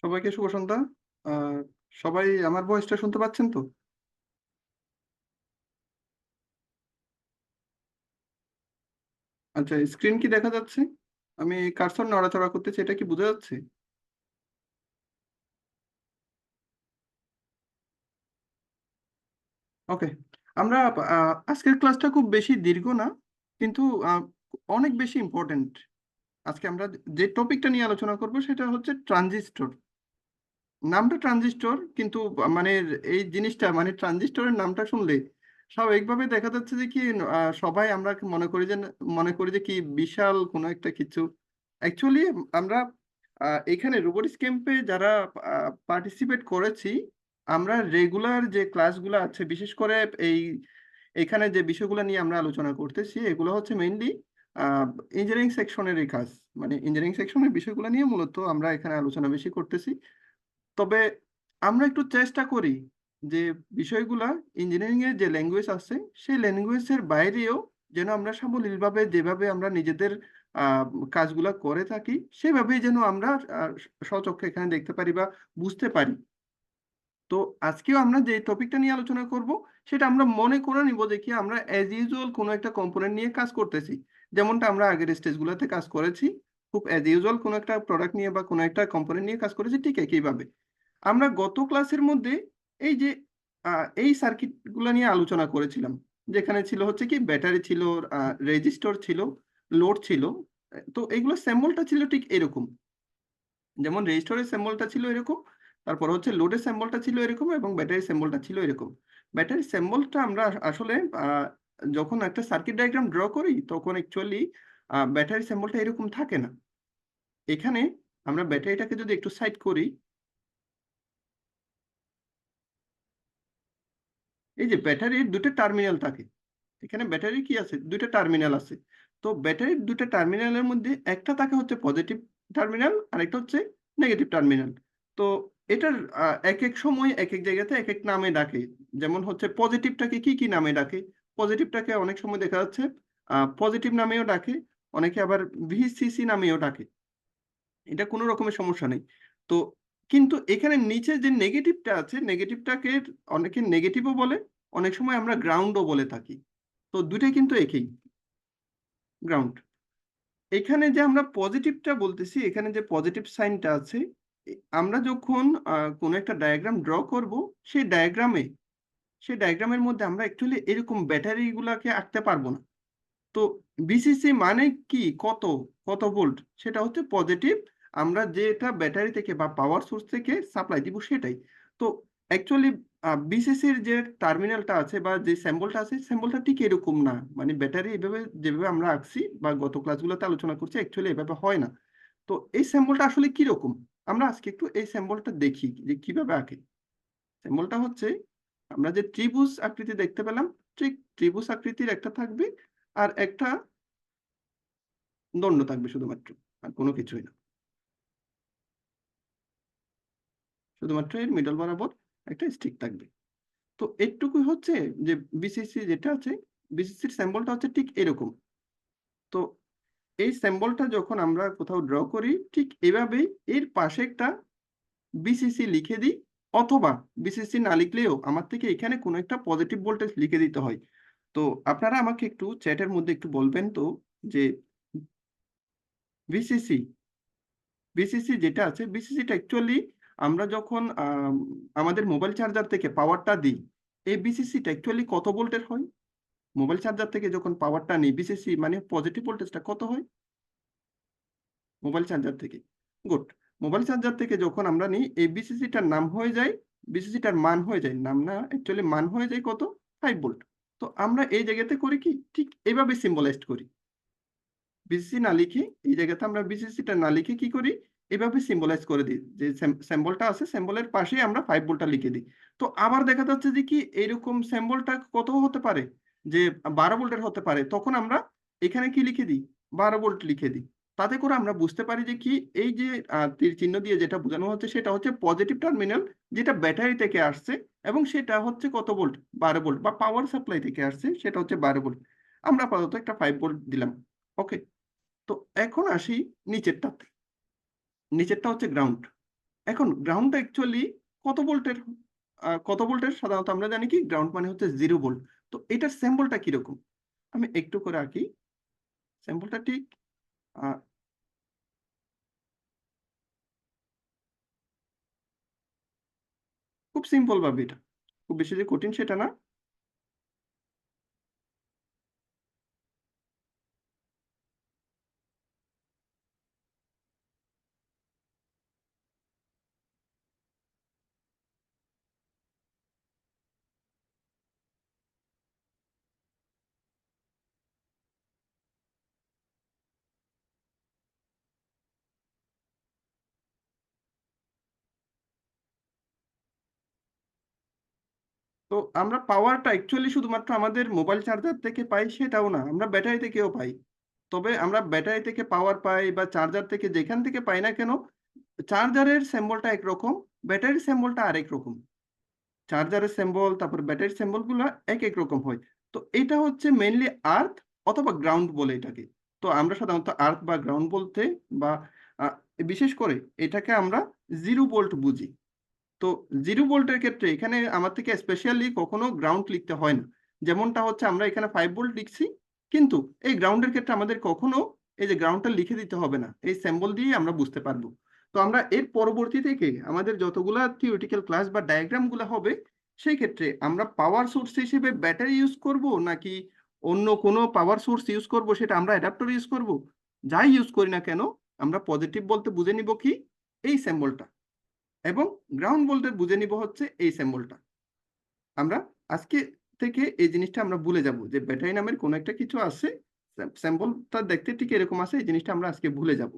সবাইকে শুভ সন্ধ্যা। আহ, সবাই আমার ভয়েসটা শুনতে পাচ্ছেন তো? আচ্ছা, স্ক্রিন কি দেখা যাচ্ছে? আমি কার্সর নড়াচড়া করতেছি, এটা কি বোঝা যাচ্ছে? ওকে। আমরা আজকের ক্লাসটা খুব বেশি দীর্ঘ না, কিন্তু আহ, অনেক বেশি ইম্পর্টেন্ট। আজকে আমরা যে টপিকটা নিয়ে আলোচনা করব সেটা হচ্ছে ট্রানজিস্টর। নামটা ট্রানজিস্টর, কিন্তু মানে এই জিনিসটা মানে ট্রানজিস্টরের নামটা শুনলে স্বাভাবিকভাবে দেখা যাচ্ছে যে কি সবাই আমরা মনে করি যে কি বিশাল কোনো একটা কিছু। অ্যাকচুয়ালি আমরা এখানে রোবোটিক্স ক্যাম্পে যারা পার্টিসিপেট করেছি, আমরা রেগুলার যে ক্লাসগুলো আছে, বিশেষ করে এই এখানে যে বিষয়গুলো নিয়ে আমরা আলোচনা করতেছি এগুলো হচ্ছে মেইনলি ইঞ্জিনিয়ারিং সেকশনের কাজ। মানে ইঞ্জিনিয়ারিং সেকশনের বিষয়গুলো নিয়ে মূলত আমরা এখানে আলোচনা বেশি করতেছি। তবে আমরা একটু চেষ্টা করি যে বিষয়গুলা ইঞ্জিনিয়ারিং এর যে ল্যাঙ্গুয়েজ আছে সেই ল্যাঙ্গুয়েজের বাইরেও যেন আমরা সাবলীলভাবে যেভাবে আমরা নিজেদের আহ, কাজগুলা করে থাকি সেভাবেই যেন আমরা আহ, স্বচক্ষে এখানে দেখতে পারি বা বুঝতে পারি। তো আজকেও আমরা যে টপিকটা নিয়ে আলোচনা করব সেটা আমরা মনে করে নিব যে কি আমরা অ্যাজ ইউজুয়াল কোনো একটা কম্পোনেন্ট নিয়ে কাজ করতেছি, যেমনটা আমরা আগের স্টেজগুলোতে কাজ করেছি। খুব অ্যাজ ইউজুয়াল কোনো একটা প্রোডাক্ট নিয়ে বা কোনো একটা কম্পোনেন্ট নিয়ে কাজ করেছি, ঠিক একইভাবে আমরা গত ক্লাসের মধ্যে এই যে এই সার্কিটগুলো নিয়ে আলোচনা করেছিলাম, যেখানে ছিল হচ্ছে কি ব্যাটারি ছিল, রেজিস্টর ছিল, লোড ছিল। তো এইগুলো স্যাম্বলটা ছিল ঠিক এরকম, যেমন রেজিস্টরের সিম্বলটা ছিল এরকম, তারপর হচ্ছে লোডের সিম্বলটা ছিল এরকম এবং ব্যাটারি সিম্বলটা ছিল এরকম। ব্যাটারি সিম্বলটা আমরা আসলে আহ, যখন একটা সার্কিট ডায়াগ্রাম ড্র করি তখন অ্যাকচুয়ালি ব্যাটারি সিম্বলটা এরকম থাকে না। এখানে আমরা ব্যাটারিটাকে যদি একটু সাইড করি, এই যে ব্যাটারির দুটো টার্মিনাল থাকে। এখানে ব্যাটারি কি আছে, দুটো টার্মিনাল আছে। তো ব্যাটারির দুটো টার্মিনালের মধ্যে একটা থাকে হচ্ছে পজিটিভ টার্মিনাল আর একটা হচ্ছে নেগেটিভ টার্মিনাল। তো এটার এক এক সময় এক এক জায়গাতে এক এক নামে ডাকে। যেমন হচ্ছে পজিটিভটাকে কি কি নামে ডাকে? পজিটিভটাকে অনেক সময় দেখা যাচ্ছে পজিটিভ নামেও ডাকে, অনেকে আবার ভিসিসি নামেও ডাকে। এটা কোনো রকমের সমস্যা নেই। তো কিন্তু এখানে নিচে যে নেগেটিভটা আছে, নেগেটিভটাকে অনেকে নেগেটিভও বলে, অনেক সময় আমরা গ্রাউন্ডও বলে থাকি। তো দুটাই কিন্তু একই, গ্রাউন্ড। এখানে যে আমরা পজিটিভটা বলতেছি, এখানে যে পজিটিভ সাইনটা আছে, আমরা যখন কোনো একটা ডায়াগ্রাম ড্র করব, সেই ডায়াগ্রামে সেই ডায়াগ্রামের মধ্যে আমরা অ্যাকচুয়ালি এরকম ব্যাটারি গুলাকে আঁকতে পারবো না। তো বিসিসি মানে কি, কত কত ভোল্ট, সেটা হচ্ছে পজিটিভ। আমরা যেটা ব্যাটারি থেকে বা পাওয়ার সোর্স থেকে সাপ্লাই দিব সেটাই। তো অ্যাকচুয়ালি বিসিসির যে টার্মিনালটা আছে বা যে সিম্বলটা আছে, সিম্বলটা ঠিক এরকম না। মানে ব্যাটারি এভাবে যেভাবে আমরা আঁকছি বা গত ক্লাসগুলোতে আলোচনা করছি অ্যাকচুয়ালি এভাবে হয় না। তো এই সিম্বলটা আসলে কি রকম, আমরা আজকে একটু এই সিম্বলটা দেখি যে কিভাবে আঁকে। সিম্বলটা হচ্ছে আমরা যে ত্রিভুজ আকৃতি দেখতে পেলাম, ঠিক ত্রিভুজ আকৃতির একটা থাকবে আর একটা দণ্ড থাকবে শুধুমাত্র, আর কোনো কিছুই না। শুধুমাত্র এর মিডল বরাবর একটা স্টিক থাকবে। তো এইটুকুই হচ্ছে যে বিসিসি যেটা আছে, বিসিসির সিম্বলটা হচ্ছে ঠিক এরকম। তো এই সিম্বলটা যখন আমরা কোথাও ড্র করি ঠিক এভাবেই এর পাশে একটা বিসিসি লিখে দিই, অথবা বিসিসি না লিখলেও আমার থেকে এখানে কোনো একটা পজিটিভ ভোল্টেজ লিখে দিতে হয়। তো আপনারা আমাকে একটু চ্যাটের মধ্যে একটু বলবেন তো যে ভিসিসি বিসিসি যেটা আছে, বিসিসিটা অ্যাকচুয়ালি আমরা যখন আমাদের মোবাইল চার্জার থেকে পাওয়ারটা দিই, এই বিসিসিটা অ্যাকচুয়ালি কত ভোল্টের হয়? মোবাইল চার্জার থেকে যখন পাওয়ারটা নিই, বিসিসি মানে পজিটিভ ভোল্টেজটা কত হয় মোবাইল চার্জার থেকে? গুড। মোবাইল চার্জার থেকে যখন আমরা নিই, এই বিসিসিটার নাম হয়ে যায়, বিসিসিটার মান হয়ে যায়, নাম না অ্যাকচুয়ালি মান হয়ে যায় কত, 5 ভোল্ট। তো আমরা এই জায়গাতে করি কি, ঠিক এভাবে সিম্বলাইজড করি। বিসিসি না লিখে এই জায়গাতে আমরা বিসিসিটা না লিখে কি করি, এভাবে সিম্বলাইজ করে দিই যে সিম্বলটা আছে সিম্বলের পাশে আমরা 5 ভোল্টটা লিখে দিই। তো আবার দেখা যাচ্ছে যে কি এইরকম সিম্বলটা কত হতে পারে, যে 12 ভোল্টের হতে পারে, তখন আমরা এখানে কি লিখে দিই, 12 ভোল্ট লিখে দিই। তাতে করে আমরা বুঝতে পারি যে কি এই যে তীর চিহ্ন দিয়ে যেটা বোঝানো হচ্ছে সেটা হচ্ছে পজিটিভ টার্মিনাল, যেটা ব্যাটারি থেকে আসছে, এবং সেটা হচ্ছে কত ভোল্ট, 12 ভোল্ট, বা পাওয়ার সাপ্লাই থেকে আসছে সেটা হচ্ছে 12 ভোল্ট। আমরা আপাতত একটা 5 ভোল্ট দিলাম। ওকে। তো এখন আসি নিচেরটাতে। নিচেরটা হচ্ছে গ্রাউন্ড। এখন গ্রাউন্ডটা অ্যাকচুয়ালি কত ভোল্টের? কত ভোল্টের? সাধারণত আমরা জানি কি গ্রাউন্ড মানে হচ্ছে 0 ভোল্ট। তো এটার সিম্বলটা কিরকম? আমি একটু করে আঁকি। সিম্বলটা ঠিক আ খুব সিম্পল ভাবে এটা। খুব বেশি যে কঠিন সেটা না। তো আমরা পাওয়ারটা অ্যাকচুয়ালি শুধুমাত্র আমাদের মোবাইল চার্জার থেকে পাই সেটাও না। আমরা ব্যাটারি থেকেও পাই। তবে আমরা ব্যাটারি থেকে পাওয়ার পাই বা চার্জার থেকে যেখান থেকে পাই না কেন, চার্জারের সিম্বলটা একরকম, ব্যাটারির সিম্বলটা আরেক রকম। চার্জারের সিম্বল তারপর ব্যাটারির সিম্বল গুলা একেক রকম হয়। তো এটা হচ্ছে মেইনলি আর্থ অথবা গ্রাউন্ড বলে এটাকে। তো আমরা সাধারণত আর্থ বা গ্রাউন্ড বলতে বা আ বিশেষ করে এটাকে আমরা 0 ভোল্ট বুঝি। তো 0 ভোল্টের ক্ষেত্রে এখানে আমার থেকে স্পেশালি কখনো গ্রাউন্ড লিখতে হয় না। যেমনটা হচ্ছে আমরা এখানে 5 ভোল্ট লিখছি। কিন্তু এই গ্রাউন্ডের ক্ষেত্রে আমাদের কখনো এই যে গ্রাউন্ডটা লিখে দিতে হবে না। এই সিম্বল দিয়েই আমরা বুঝতে পারবো। তো আমরা এর পরবর্তী থেকে আমাদের যতগুলা থিওরিটিক্যাল ক্লাস বা ডায়াগ্রাম গুলা হবে, সেই ক্ষেত্রে আমরা পাওয়ার সোর্স হিসেবে ব্যাটারি ইউজ করব নাকি অন্য কোনো পাওয়ার সোর্স ইউজ করব সেটা আমরা অ্যাডাপ্টার ইউজ করব। যাই ইউজ করি না কেন আমরা পজিটিভ বলতে বুঝে নিব কি এই সিম্বলটা। এবং গ্রাউন্ড বলতে বুঝে নিব হচ্ছে এই সিম্বলটা। আমরা আজকে থেকে এই জিনিসটা আমরা ভুলে যাব যে ব্যাটারি নামের কোনো একটা কিছু আছে। সিম্বলটা দেখতে ঠিক এরকম আছে এই জিনিসটা আমরা আজকে ভুলে যাব।